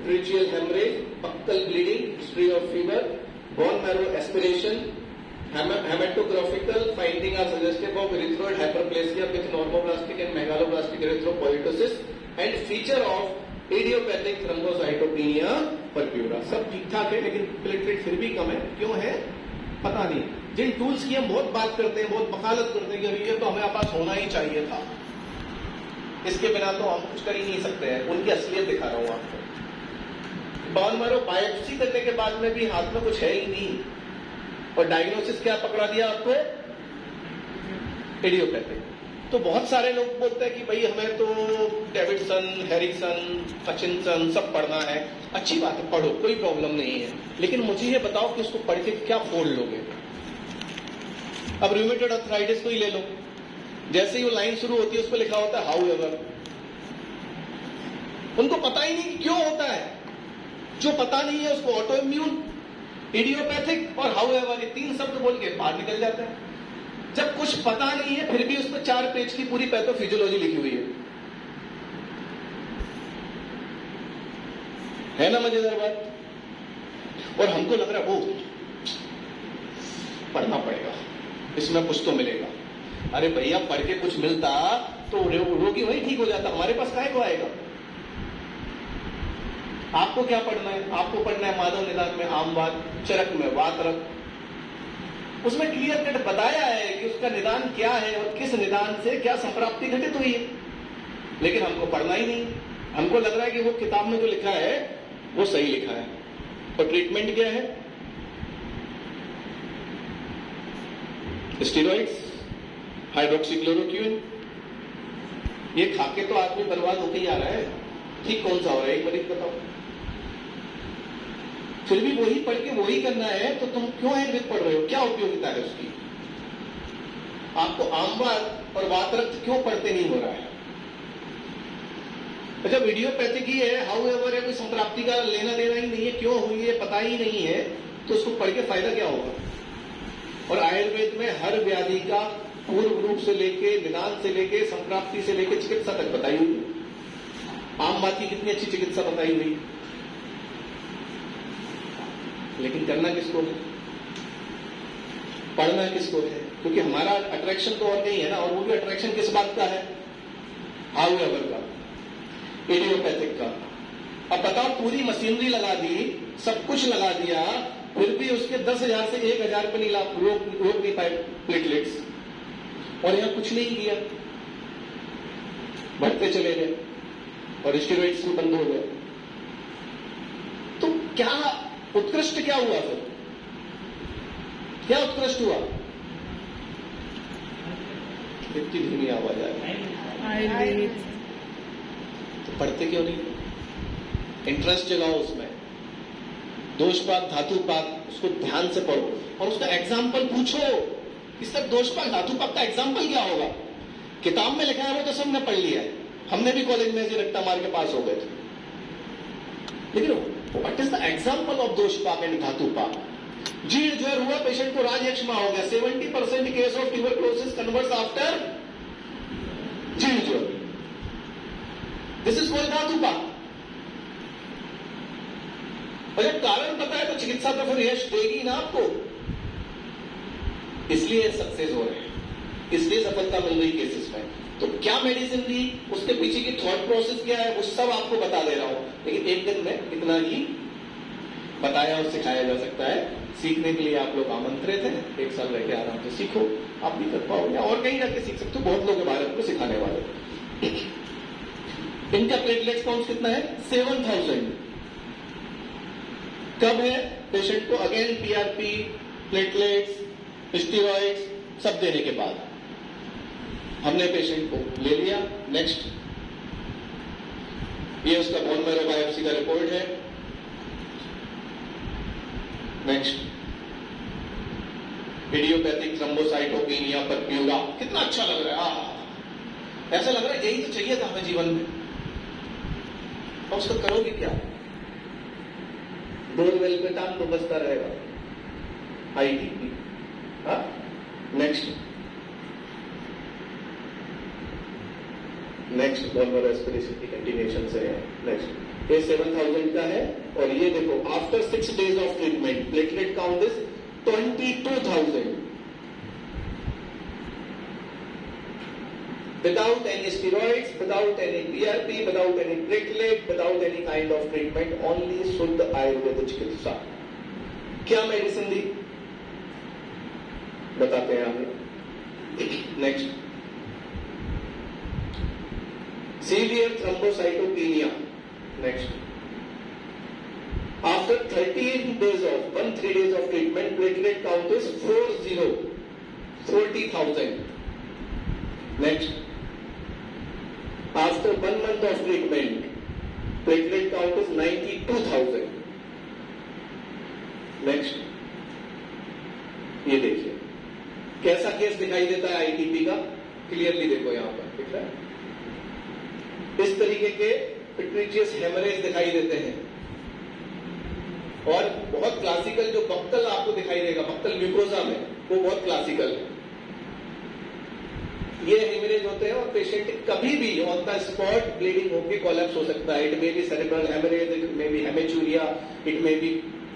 ट्रिचियल haemorrhage, buccal bleeding, history of fever, bone marrow aspiration, hematographical finding are suggestive of erythroid hyperplasia with normoblastic and megaloblastic erythropoiesis and feature of idiopathic thrombocytopenia purpura. सब ठीक ठाक है, लेकिन platelet फिर भी कम है. क्यों है पता नहीं. जिन टूल्स की हम बहुत बात करते हैं, बहुत वकालत करते हैं कि अभी ये तो हमारे पास होना ही चाहिए था, इसके बिना तो हम कुछ कर ही नहीं सकते हैं, उनकी असलियत दिखा रहा हूं आपको. बोन मैरो बायोप्सी करने के बाद में भी हाथ में कुछ है ही नहीं, और डायग्नोसिस क्या पकड़ा दिया आपको? इडियोपैथिक. तो बहुत सारे लोग बोलते हैं कि भाई हमें तो डेविडसन, हैरिसन, हचिनसन सब पढ़ना है. अच्छी बात है, पढ़ो, कोई प्रॉब्लम नहीं है, लेकिन मुझे ये बताओ कि उसको पढ़ के क्या फोड़ लोगे. अब रूमेटॉइड आर्थराइटिस को ही ले लो, जैसे ही वो लाइन शुरू होती है उस पर लिखा होता है हाउ एवर. उनको पता ही नहीं कि क्यों होता है. जो पता नहीं है उसको ऑटो इम्यून, इडियोपैथिक और हाउ एवर, ये 3 शब्द बोल के बाहर निकल जाता है. जब कुछ पता नहीं है फिर भी उस पर 4 पेज की पूरी पैथोफिजियोलॉजी लिखी हुई है ना. मजेदार बात. और हमको लग रहा है वो पढ़ना पड़ेगा, इसमें कुछ तो मिलेगा. अरे भैया पढ़ के कुछ मिलता तो रोगी वही ठीक हो जाता, हमारे पास काहे को आएगा. आपको क्या पढ़ना है? आपको पढ़ना है मानव निदान में आमवाद, चरक में वातरक. उसमें क्लियर कट बताया है कि उसका निदान क्या है और किस निदान से क्या संप्राप्ति घटित हुई है, लेकिन हमको पढ़ना ही नहीं. हमको लग रहा है कि वो किताब में जो लिखा है वो सही लिखा है. और ट्रीटमेंट क्या है? Steroids, hydroxychloroquine. ये खाके तो आदमी बर्बाद होकर ही आ रहा है. ठीक कौन सा हो रहा है एक बार बताओ. फिर भी वही पढ़ के वही करना है तो तुम क्यों आयुर्वेद पढ़ रहे हो? क्या उपयोगिता है उसकी? आपको आमवाद और वातरक्त क्यों पढ़ते नहीं हो रहा है? अच्छा इडियोपैथिक ही है, हाउ एवर है, कोई संप्राप्ति का लेना देना ही नहीं है, क्यों हुई है पता ही नहीं है, तो उसको पढ़ के फायदा क्या होगा? और आयुर्वेद में हर व्याधि का पूर्व रूप से लेके, निदान से लेके, संप्राप्ति से लेके चिकित्सा तक बताई हुई है. आमवाद की कितनी अच्छी चिकित्सा बताई हुई, लेकिन करना किसको है? पढ़ना किसको है? क्योंकि हमारा अट्रैक्शन तो और नहीं है ना. और वो भी अट्रैक्शन किस बात का है? हाउ एवर का, इडियोपैथिक का. अब बताओ पूरी मशीनरी लगा दी, सब कुछ लगा दिया, फिर भी उसके 10,000 से 1,000 पे नहीं रोक नहीं पाए प्लेटलेट्स, और यहां कुछ नहीं किया, बढ़ते चले गए और स्टेरॉइड्स भी बंद हो गए. तो क्या उत्कृष्ट क्या हुआ? फिर क्या उत्कृष्ट हुआ? इतनी धीमी आवाज आ रही. तो पढ़ते क्यों नहीं? इंटरेस्ट जगाओ उसमें. दोषपाक, धातुपाक, उसको ध्यान से पढ़ो और उसका एग्जाम्पल पूछो. इस तक दोषपाक धातुपाक का एग्जाम्पल क्या होगा? किताब में लिखा है वो तो सबने पढ़ लिया है, हमने भी कॉलेज में ऐसे रट्टा मार के पास हो गए थे. लेकिन what is the example of दोषपाक एंड धातुपाक? जीर्ण ज्वर हुआ, पेशेंट को राजयक्ष्मा हो गया. 70% case of tuberculosis converts after जीर्ण ज्वर. दिस इज कॉल्ड धातुपाक. और जब कारण पता है तो चिकित्सा तो फिर यश देगी ना आपको. इसलिए सक्सेस हो रहे हैं, इसलिए सफलता मिल रही केसेस में. तो क्या मेडिसिन दी, उसके पीछे की थॉट प्रोसेस क्या है, वो सब आपको बता दे रहा हूं. लेकिन एक दिन में इतना ही बताया और सिखाया जा सकता है. सीखने के लिए आप लोग आमंत्रित हैं. 1 साल रह के आराम से सीखो. आप भी कर पाओगे और कहीं जाके सीख सकते हो. बहुत लोग भारत को सिखाने वाले. इनका प्लेटलेट्स काउंट कितना है? 7,000. कब है? पेशेंट को अगेन पीआरपी, प्लेटलेट्स, स्टेरॉइड्स सब देने के बाद. हमने पेशेंट को ले लिया. नेक्स्ट, ये उसका बोन मैरो बायोप्सी का रिपोर्ट है. Next, idiopathic thrombocytopenia purpura. कितना अच्छा लग रहा है. ऐसा लग रहा है यही तो चाहिए था हमें जीवन में. और उसको करोगे क्या? बोरवेल पे काम तो बचता रहेगा. ITP. Next, bone marrow aspiration की कंटिन्यूएशन से है. नेक्स्ट, ये 7000 का है। और ये देखो after 6 days of treatment platelet count is 22,000 without any steroids, without any PRP, without any platelet, without any kind of treatment, only शुद्ध आयुर्वेद चिकित्सा। क्या मेडिसिन दी बताते हैं आगे। Next, severe thrombocytopenia. Next, after 13 days of treatment, platelet count is 40,000. Next, after 1 month of treatment, platelet count is 92,000. Next, ये देखिए कैसा case दिखाई देता है आईटीपी का, क्लियरली देखो यहां पर दिख रहा है। इस तरीके के पिट्यूटरियस हेमरेज दिखाई देते हैं और बहुत क्लासिकल जो बक्कल आपको दिखाई देगा, बक्कल म्यूकोजा में, वो बहुत क्लासिकल है। ये हेमरेज होते हैं और पेशेंट कभी भी ऑन द स्पॉट ब्लीडिंग होकर कोलैप्स हो सकता है। It may be cerebral haemorrhage, it may be haematuria, it may be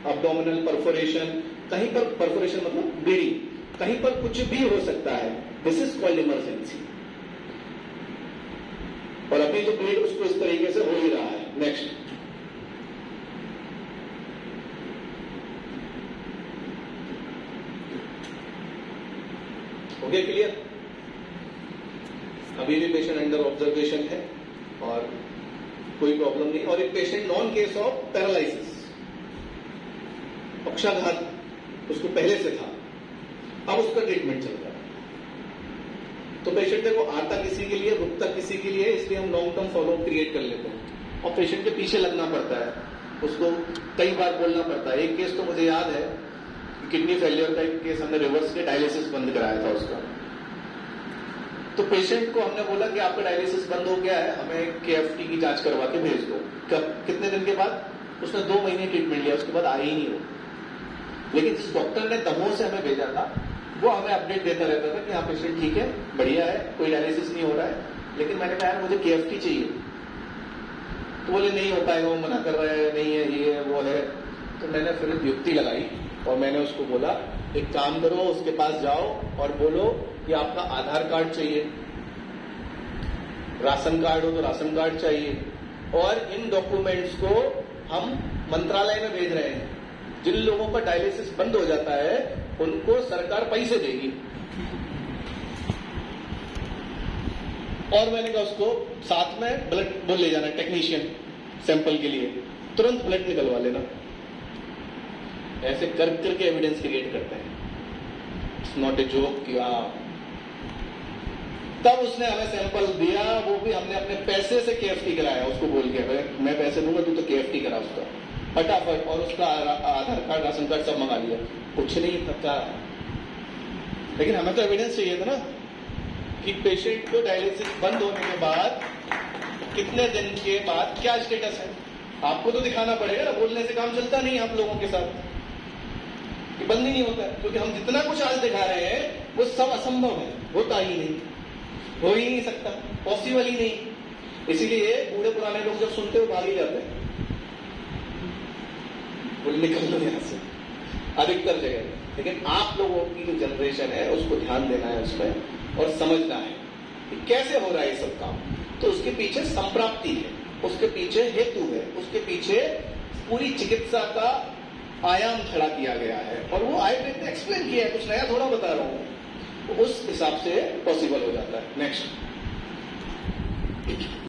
abdominal perforation, कहीं पर परफोरेशन मतलब ब्लीडिंग, कहीं पर कुछ भी हो सकता है। This is called emergency. और अभी जो ब्लीड उसको इस तरीके से हो ही रहा है। नेक्स्ट, हो गया क्लियर? अभी भी पेशेंट अंडर ऑब्जर्वेशन है और कोई प्रॉब्लम नहीं। और एक patient non case of paralysis, पक्षाघात उसको पहले से था, अब उसका ट्रीटमेंट चल रहा है। तो पेशेंट देखो आता किसी के लिए, रुकता किसी के लिए, इसलिए हम लॉन्ग टर्म फॉलोअप क्रिएट कर लेते हैं और पेशेंट के पीछे लगना पड़ता है, उसको कई बार बोलना पड़ता है। एक केस तो मुझे याद है, किडनी फेलियर का एक केस हमने रिवर्स के डायलिसिस बंद कराया था उसका। तो पेशेंट को हमने बोला कि आपका डायलिसिस बंद हो गया है, हमें KFT की जांच करवा के भेज दो। कितने दिन के बाद? उसने 2 महीने ट्रीटमेंट लिया, उसके बाद आए ही नहीं हो। लेकिन जिस डॉक्टर ने दमोह से हमें भेजा था वो हमें अपडेट देता रहता था कि हाँ पेशेंट ठीक है, बढ़िया है, कोई डायलिसिस नहीं हो रहा है। लेकिन मैंने कहा यार मुझे KFT चाहिए, तो बोले नहीं हो पाएगा, वो मना कर रहा है, नहीं है, ये है, वो है। तो मैंने फिर युक्ति लगाई और मैंने उसको बोला एक काम करो, उसके पास जाओ और बोलो कि आपका आधार कार्ड चाहिए, राशन कार्ड हो तो राशन कार्ड चाहिए, और इन डॉक्यूमेंट्स को हम मंत्रालय में भेज रहे हैं। जिन लोगों का डायलिसिस बंद हो जाता है उनको सरकार पैसे देगी। और मैंने कहा उसको साथ में ब्लड वो ले जाना, टेक्नीशियन सैंपल के लिए, तुरंत ब्लड निकलवा लेना। ऐसे कर करके एविडेंस क्रिएट करते हैं। इट्स नॉट ए जोक किया। तब उसने हमें सैंपल दिया, वो भी हमने अपने पैसे से KFT कराया, उसको बोल के मैं पैसे दूंगा तू तो KFT करा उसका फटाफट, और उसका आधार कार्ड राशन कार्ड सब मंगा लिया। कुछ नहीं खर्चा, लेकिन हमें तो एविडेंस चाहिए था ना कि पेशेंट को डायलिसिस बंद होने के बाद कितने दिन के बाद क्या स्टेटस है। आपको तो दिखाना पड़ेगा ना, बोलने से काम चलता नहीं आप लोगों के साथ, कि बंद ही नहीं होता है। क्योंकि हम जितना कुछ आज दिखा रहे हैं वो सब असंभव है, होता ही नहीं, हो ही नहीं सकता, पॉसिबल ही नहीं। इसीलिए बूढ़े पुराने लोग जब सुनते हो भाग ही जाते हैं, बोले निकल लो यहां से, अधिकतर जगह। लेकिन आप लोगों की जो जनरेशन है उसको ध्यान देना है उसमें और समझना है कि कैसे हो रहा है ये सब काम। तो उसके पीछे संप्राप्ति है, उसके पीछे हेतु है, उसके पीछे पूरी चिकित्सा का आयाम खड़ा किया गया है और वो आयुर्वेद ने एक्सप्लेन किया है, कुछ नया थोड़ा बता रहा हूं। तो उस हिसाब से पॉसिबल हो जाता है। नेक्स्ट,